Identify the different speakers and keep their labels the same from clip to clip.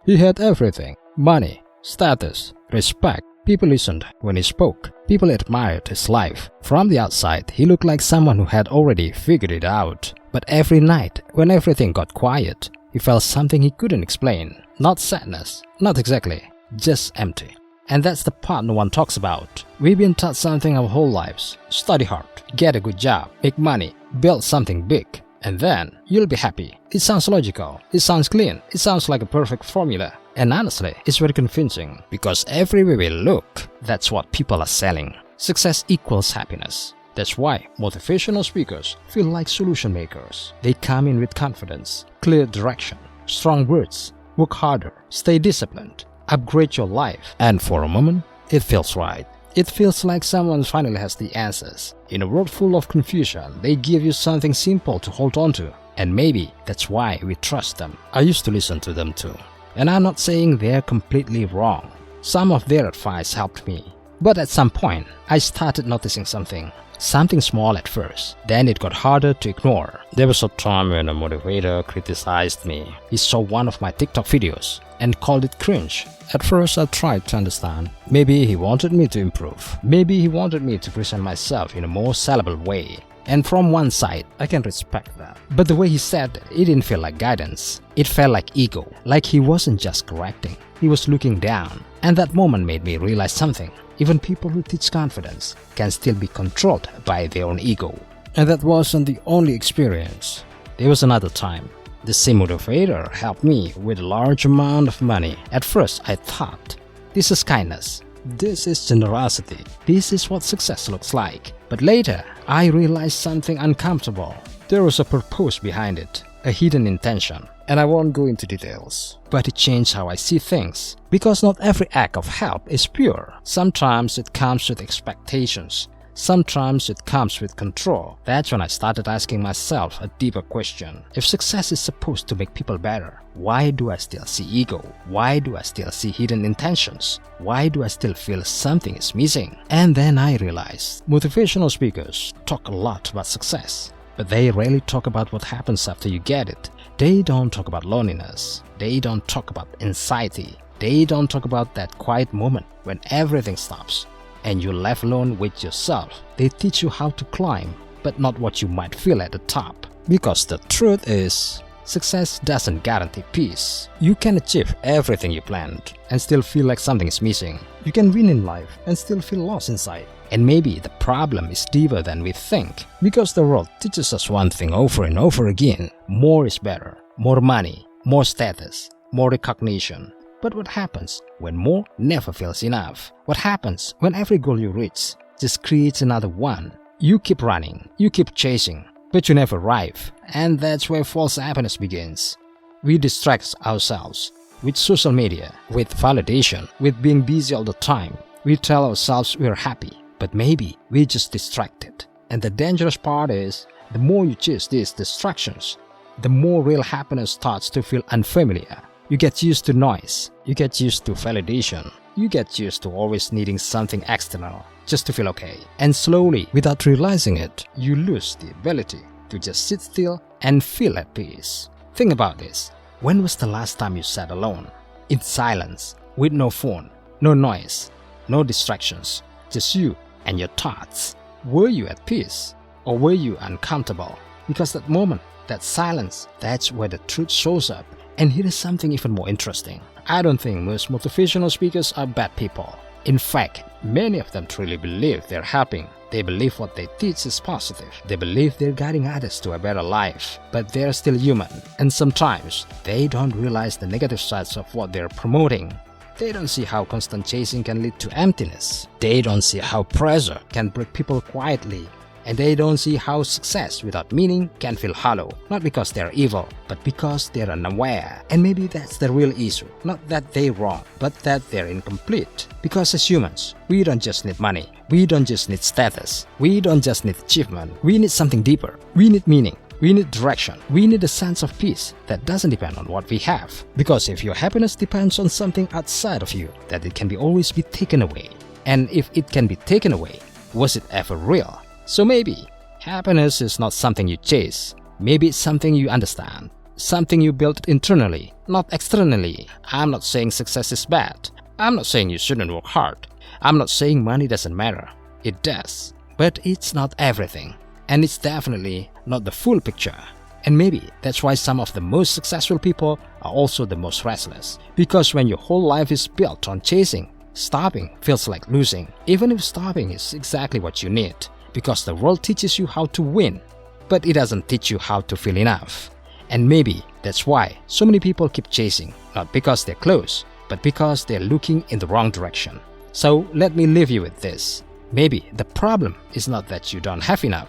Speaker 1: He had everything: money, status, respect. People listened when he spoke. People admired his life. From the outside, he looked like someone who had already figured it out. But every night, when everything got quiet, he felt something he couldn't explain. Not sadness, not exactly, just empty. And that's the part no one talks about. We've been taught something our whole lives. Study hard, get a good job, make money, build something big, and then you'll be happy. It sounds logical, it sounds clean, it sounds like a perfect formula. And honestly, it's very convincing because everywhere we look, that's what people are selling. Success equals happiness. That's why motivational speakers feel like solution makers. They come in with confidence, clear direction, strong words, work harder, stay disciplined, upgrade your life. And for a moment, it feels right. It feels like someone finally has the answers. In a world full of confusion, they give you something simple to hold on to. And maybe that's why we trust them. I used to listen to them too. And I'm not saying they're completely wrong. Some of their advice helped me. But at some point, I started noticing something. Something small at first, then it got harder to ignore. There was a time when a motivator criticized me. He saw one of my TikTok videos and called it cringe. At first I tried to understand. Maybe he wanted me to improve. Maybe he wanted me to present myself in a more sellable way. And from one side, I can respect that. But the way he said it didn't feel like guidance. It felt like ego, like he wasn't just correcting. He was looking down. And that moment made me realize something. Even people who teach confidence can still be controlled by their own ego. And that wasn't the only experience. There was another time. The same motivator helped me with a large amount of money. At first, I thought, this is kindness. This is generosity. This is what success looks like. But later, I realized something uncomfortable. There was a purpose behind it, a hidden intention. And I won't go into details. But it changed how I see things. Because not every act of help is pure. Sometimes it comes with expectations. Sometimes it comes with control. That's when I started asking myself a deeper question. If success is supposed to make people better, why do I still see ego? Why do I still see hidden intentions? Why do I still feel something is missing? And then I realized motivational speakers talk a lot about success, but they rarely talk about what happens after you get it. They don't talk about loneliness. They don't talk about anxiety. They don't talk about that quiet moment when everything stops and you're left alone with yourself. They teach you how to climb, but not what you might feel at the top. Because the truth is, success doesn't guarantee peace. You can achieve everything you planned and still feel like something is missing. You can win in life and still feel lost inside. And maybe the problem is deeper than we think. Because the world teaches us one thing over and over again. More is better. More money, more status, more recognition. But what happens when more never feels enough? What happens when every goal you reach just creates another one? You keep running, you keep chasing, but you never arrive. And that's where false happiness begins. We distract ourselves with social media, with validation, with being busy all the time. We tell ourselves we're happy, but maybe we're just distracted. And the dangerous part is, the more you chase these distractions, the more real happiness starts to feel unfamiliar. You get used to noise, you get used to validation, you get used to always needing something external just to feel okay. And slowly, without realizing it, you lose the ability to just sit still and feel at peace. Think about this. When was the last time you sat alone, in silence, with no phone, no noise, no distractions, just you and your thoughts? Were you at peace or were you uncomfortable? Because that moment, that silence, that's where the truth shows up. And here is something even more interesting. I don't think most motivational speakers are bad people. In fact, many of them truly believe they're helping. They believe what they teach is positive. They believe they're guiding others to a better life. But they're still human. And sometimes, they don't realize the negative sides of what they're promoting. They don't see how constant chasing can lead to emptiness. They don't see how pressure can break people quietly. And they don't see how success without meaning can feel hollow. Not because they're evil, but because they're unaware. And maybe that's the real issue. Not that they're wrong, but that they're incomplete. Because as humans, we don't just need money. We don't just need status. We don't just need achievement. We need something deeper. We need meaning. We need direction. We need a sense of peace that doesn't depend on what we have. Because if your happiness depends on something outside of you, that it can always be taken away. And if it can be taken away, was it ever real? So maybe happiness is not something you chase. Maybe it's something you understand. something you built internally, not externally. I'm not saying success is bad. I'm not saying you shouldn't work hard. I'm not saying money doesn't matter. It does. But it's not everything. And it's definitely not the full picture. And maybe that's why some of the most successful people are also the most restless. Because when your whole life is built on chasing, stopping feels like losing. Even if stopping is exactly what you need. Because the world teaches you how to win, but it doesn't teach you how to feel enough. And maybe that's why so many people keep chasing, not because they're close, but because they're looking in the wrong direction. So let me leave you with this. Maybe the problem is not that you don't have enough.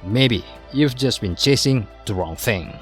Speaker 1: Maybe you've just been chasing the wrong thing.